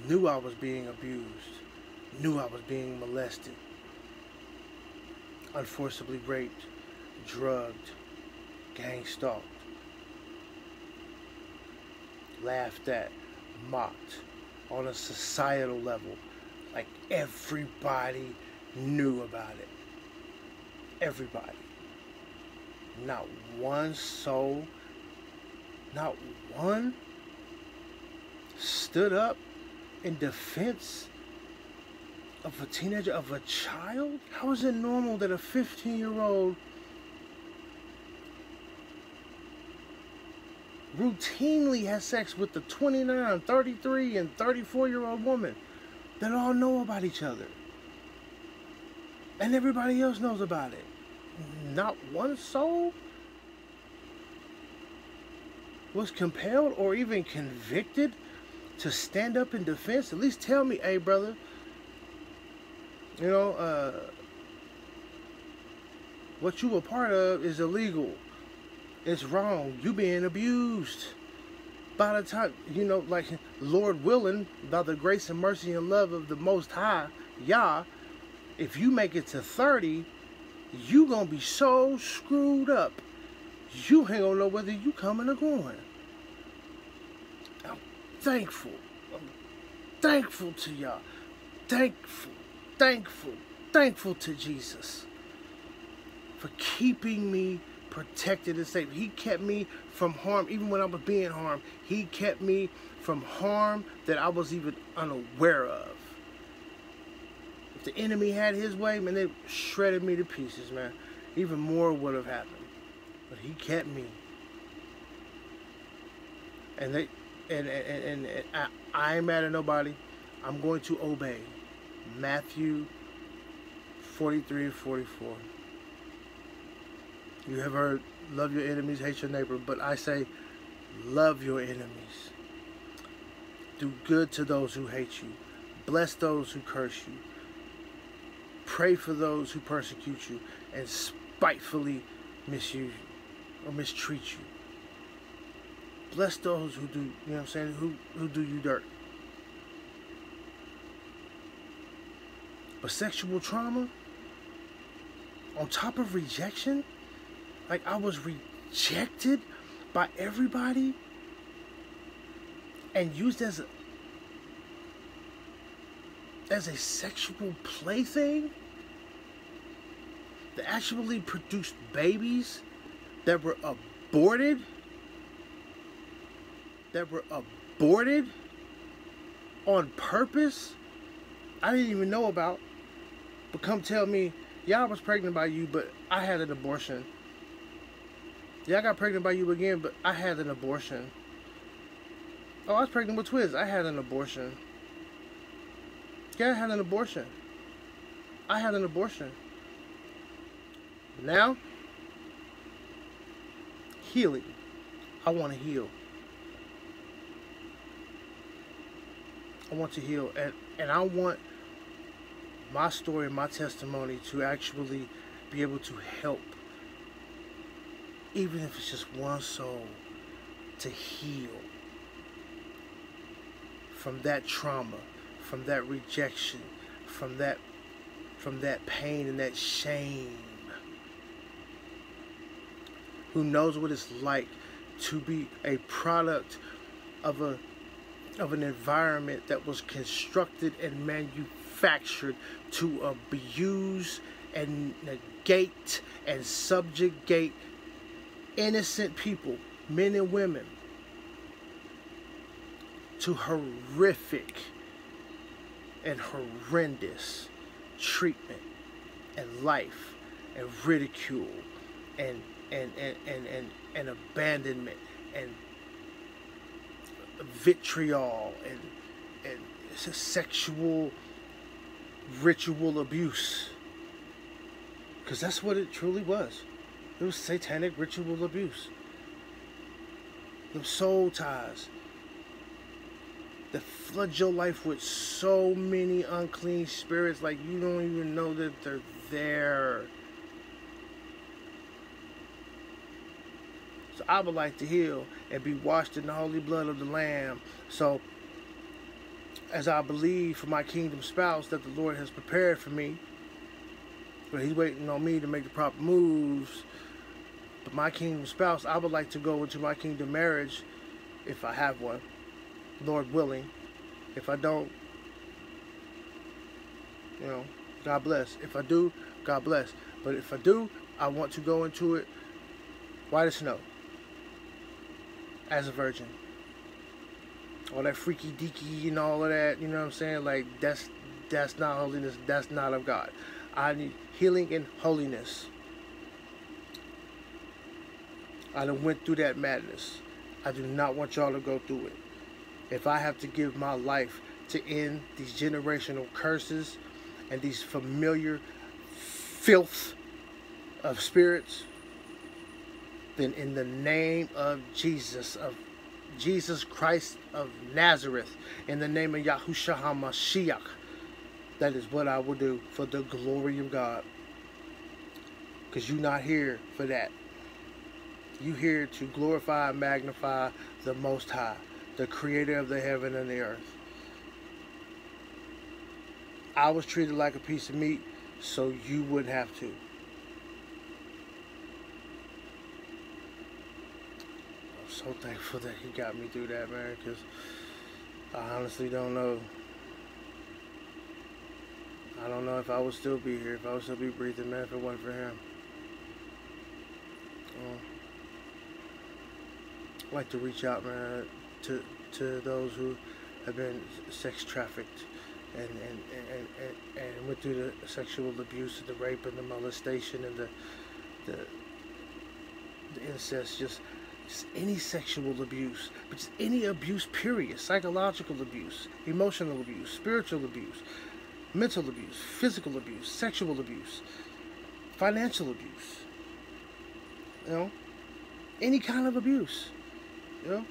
knew I was being abused, knew I was being molested, unforcibly raped, drugged, gang stalked, laughed at, mocked on a societal level. Like everybody knew about it. Everybody. Not one soul, not one stood up in defense of a teenager, of a child? How is it normal that a 15-year-old routinely has sex with the 29, 33, and 34-year-old woman that all know about each other? And everybody else knows about it. Not one soul was compelled or even convicted to stand up in defense. At least tell me, hey brother, you know, what you a part of is illegal. It's wrong. You being abused. By the time, you know, like, Lord willing, by the grace and mercy and love of the Most High, Yah, if you make it to 30, you gonna be so screwed up, you ain't gonna know whether you coming or going. I'm thankful. I'm thankful to y'all. Thankful, thankful, thankful to Jesus for keeping me protected and safe. He kept me from harm, even when I was being harmed. He kept me from harm that I was even unaware of. If the enemy had his way, man, they shredded me to pieces, man. Even more would have happened. But he kept me. And I ain't mad at nobody. I'm going to obey. Matthew 43 and 44. You have heard, love your enemies, hate your neighbor. But I say, love your enemies. Do good to those who hate you. Bless those who curse you. Pray for those who persecute you and spitefully misuse you or mistreat you. Bless those who do, you know what I'm saying, who do you dirt. But sexual trauma, on top of rejection, like I was rejected by everybody and used as a sexual plaything that actually produced babies that were aborted, on purpose, I didn't even know about. But come tell me, yeah, I was pregnant by you, but I had an abortion. Yeah, I got pregnant by you again, but I had an abortion. Oh, I was pregnant with twins. I had an abortion. Yeah, I had an abortion. I had an abortion. Now, healing. I want to heal. I want to heal. And I want my story, my testimony to actually be able to help, even if it's just one soul, to heal from that trauma, from that rejection, from that pain and that shame. Who knows what it's like to be a product of an environment that was constructed and manufactured to abuse and negate and subjugate innocent people, men and women, to horrific and horrendous treatment and life and ridicule and abandonment and vitriol and sexual ritual abuse, because that's what it truly was. It was satanic ritual abuse. The soul ties that flood your life with so many unclean spirits, like you don't even know that they're there. So I would like to heal and be washed in the holy blood of the Lamb. So as I believe for my kingdom spouse that the Lord has prepared for me. But He's waiting on me to make the proper moves. But my kingdom spouse, I would like to go into my kingdom marriage, if I have one, Lord willing. If I don't, God bless. If I do, God bless. But if I do, I want to go into it white as snow, as a virgin. All that freaky deaky and all of that, you know what I'm saying? Like, that's not holiness. That's not of God. I need healing and holiness. I done went through that madness. I do not want y'all to go through it. If I have to give my life to end these generational curses and these familiar filth of spirits, then in the name of Jesus Christ of Nazareth, in the name of Yahushua HaMashiach, that is what I will do for the glory of God. Because you're not here for that. You're here to glorify and magnify the Most High, the creator of the heaven and the earth. I was treated like a piece of meat, so you wouldn't have to. I'm so thankful that He got me through that, man, because I honestly don't know. I don't know if I would still be here, if I would still be breathing, man, if it wasn't for Him. I'd like to reach out, man, to those who have been sex trafficked and went through the sexual abuse, the rape and the molestation and the incest, just any sexual abuse, but just any abuse, period. Psychological abuse, emotional abuse, spiritual abuse, mental abuse, physical abuse, sexual abuse, financial abuse, any kind of abuse. The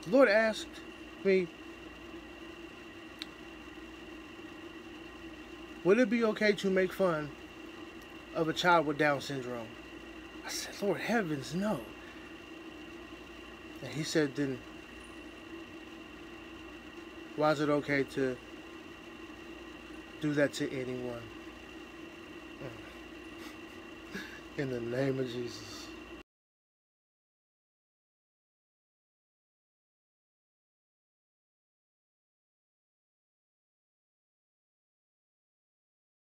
Lord asked me, would it be okay to make fun of a child with Down syndrome? I said, Lord heavens, no. And He said, then why is it okay to do that to anyone? In the name of Jesus.